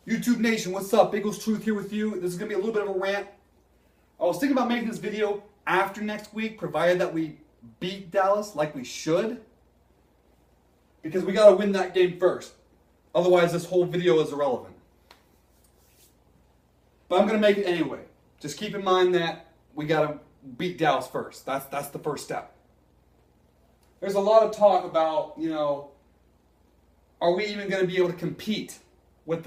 YouTube Nation, what's up? Eagles Truth here with you. This is going to be a little bit of a rant. I was thinking about making this video after next week, provided that we beat Dallas like we should. Because we got to win that game first. Otherwise, this whole video is irrelevant. But I'm going to make it anyway. Just keep in mind that we got to beat Dallas first. That's the first step. There's a lot of talk about, are we even going to be able to compete in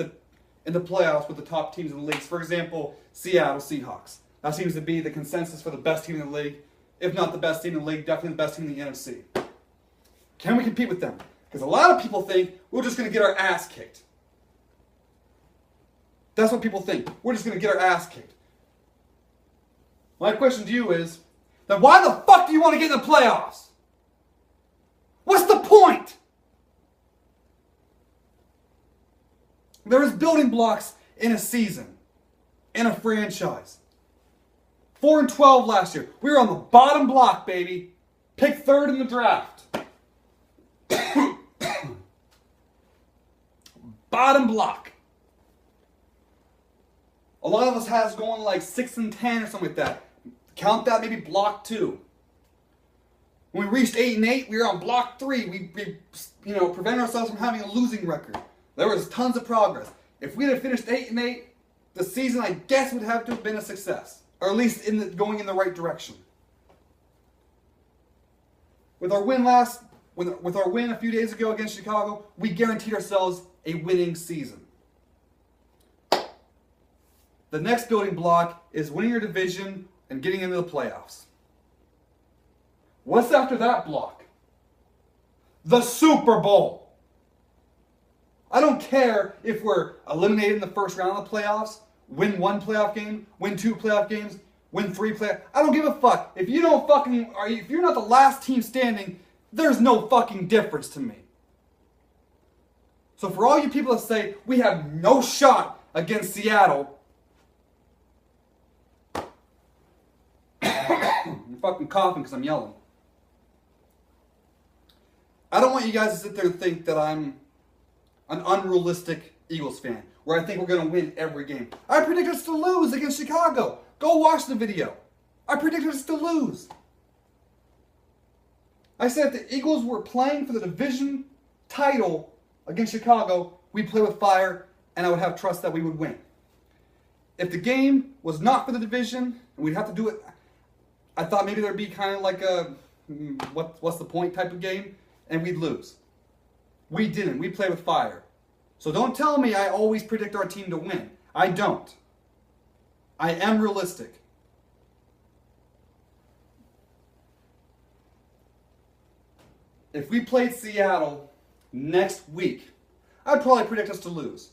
the playoffs with the top teams in the leagues? For example, Seattle Seahawks. That seems to be the consensus for the best team in the league. If not the best team in the league, definitely the best team in the NFC. Can we compete with them? Because a lot of people think we're just going to get our ass kicked. That's what people think. We're just going to get our ass kicked. My question to you is, then why the fuck do you want to get in the playoffs? What's the point? There is building blocks in a season, in a franchise. 4-12 last year. We were on the bottom block, baby. Picked third in the draft. Bottom block. A lot of us has going like 6-10 or something like that. Count that maybe block 2. When we reached 8-8, we were on block 3. We prevented ourselves from having a losing record. There was tons of progress. If we had finished 8-8, the season I guess would have to have been a success, or at least going in the right direction. With our win a few days ago against Chicago, we guaranteed ourselves a winning season. The next building block is winning your division and getting into the playoffs. What's after that block? The Super Bowl. I don't care if we're eliminated in the first round of the playoffs, win 1 playoff game, win 2 playoff games, win 3 playoff. I don't give a fuck. If you're not the last team standing, there's no fucking difference to me. So for all you people that say we have no shot against Seattle, I'm fucking coughing because I'm yelling. I don't want you guys to sit there and think that I'm an unrealistic Eagles fan, where I think we're going to win every game. I predicted us to lose against Chicago. Go watch the video. I predicted us to lose. I said if the Eagles were playing for the division title against Chicago, we'd play with fire, and I would have trust that we would win. If the game was not for the division, and we'd have to do it, I thought maybe there'd be kind of like a what's the point type of game, and we'd lose. We didn't. We played with fire. So don't tell me I always predict our team to win. I don't. I am realistic. If we played Seattle next week, I'd probably predict us to lose.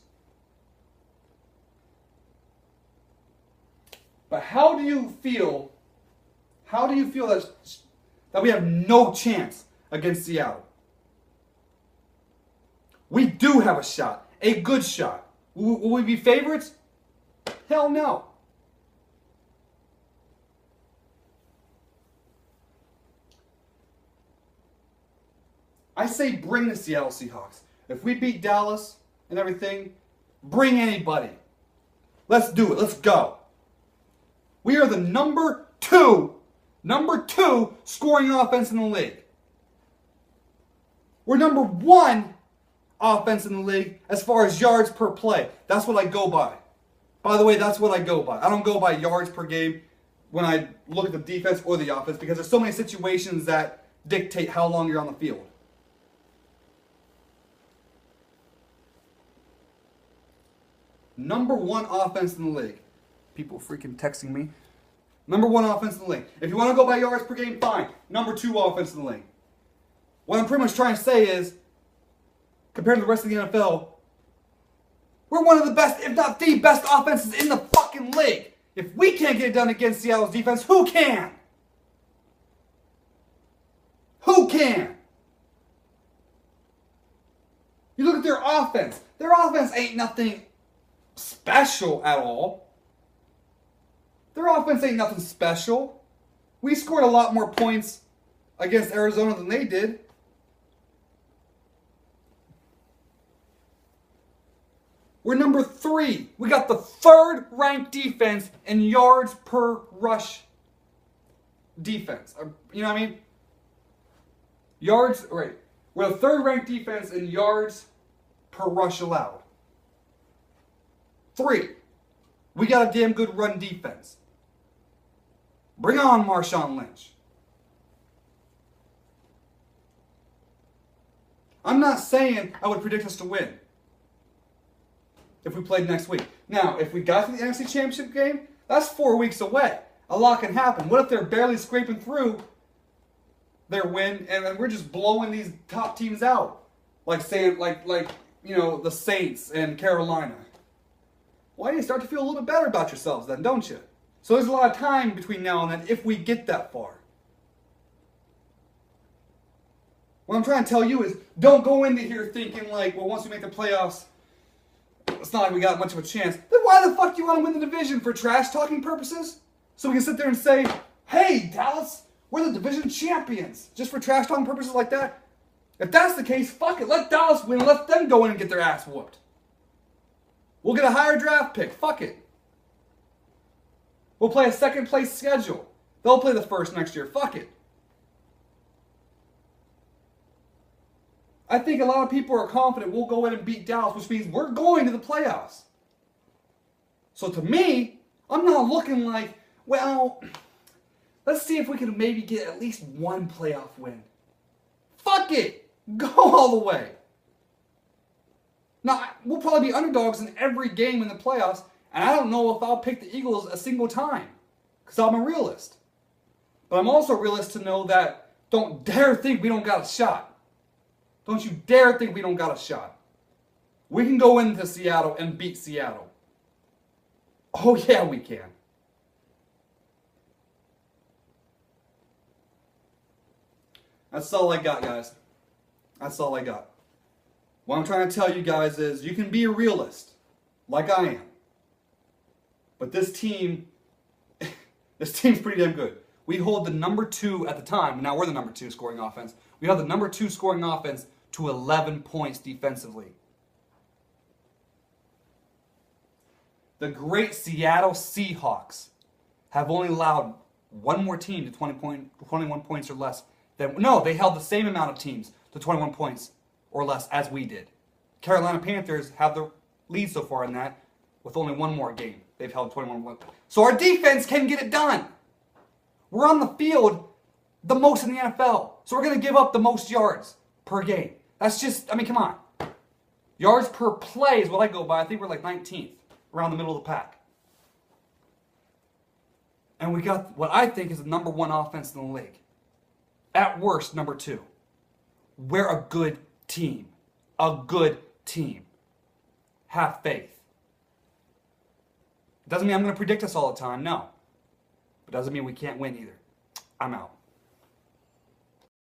But how do you feel that we have no chance against Seattle? We do have a shot. A good shot. Will we be favorites? Hell no. I say bring the Seattle Seahawks. If we beat Dallas and everything, bring anybody. Let's do it. Let's go. We are the number two scoring offense in the league. We're number 1 offense in the league as far as yards per play. That's what I go by. By the way, that's what I go by. I don't go by yards per game when I look at the defense or the offense, because there's so many situations that dictate how long you're on the field. Number 1 offense in the league. People freaking texting me. Number 1 offense in the league. If you want to go by yards per game, fine. Number 2 offense in the league. What I'm pretty much trying to say is, compared to the rest of the NFL, we're one of the best, if not the best offenses in the fucking league. If we can't get it done against Seattle's defense, who can? Who can? You look at their offense. Their offense ain't nothing special at all. Their offense ain't nothing special. We scored a lot more points against Arizona than they did. We're number 3. We got the 3rd ranked defense in yards per rush defense. You know what I mean? We're the 3rd ranked defense in yards per rush allowed. 3. We got a damn good run defense. Bring on Marshawn Lynch. I'm not saying I would predict us to win if we played next week. Now, if we got to the NFC Championship game, that's 4 weeks away. A lot can happen. What if they're barely scraping through their win and we're just blowing these top teams out? Like the Saints and Carolina. Well, you start to feel a little bit better about yourselves then, don't you? So there's a lot of time between now and then if we get that far. What I'm trying to tell you is don't go into here thinking like, well, once we make the playoffs, it's not like we got much of a chance. Then why the fuck do you want to win the division? For trash talking purposes? So we can sit there and say, hey, Dallas, we're the division champions. Just for trash talking purposes like that? If that's the case, fuck it. Let Dallas win and let them go in and get their ass whooped. We'll get a higher draft pick. Fuck it. We'll play a second place schedule. They'll play the first next year. Fuck it. I think a lot of people are confident we'll go in and beat Dallas, which means we're going to the playoffs. So to me, I'm not looking like, well, let's see if we can maybe get at least one playoff win. Fuck it. Go all the way. Now, we'll probably be underdogs in every game in the playoffs, and I don't know if I'll pick the Eagles a single time, because I'm a realist. But I'm also a realist to know that don't dare think we don't got a shot. Don't you dare think we don't got a shot. We can go into Seattle and beat Seattle. Oh yeah, we can. That's all I got, guys. That's all I got. What I'm trying to tell you guys is you can be a realist, like I am. But this team's pretty damn good. We hold the number 2 at the time. Now we're the number 2 scoring offense. We have the number 2 scoring offense to 11 points defensively. The great Seattle Seahawks have only allowed one more team to 21 points or less. They held the same amount of teams to 21 points or less as we did. Carolina Panthers have the lead so far in that with only one more game. They've held 21 points. So our defense can get it done. We're on the field the most in the NFL. So we're going to give up the most yards per game. That's just, come on. Yards per play is what I go by. I think we're like 19th, around the middle of the pack. And we got what I think is the number 1 offense in the league. At worst, number 2. We're a good team. A good team. Have faith. Doesn't mean I'm going to predict us all the time, no. But doesn't mean we can't win either. I'm out.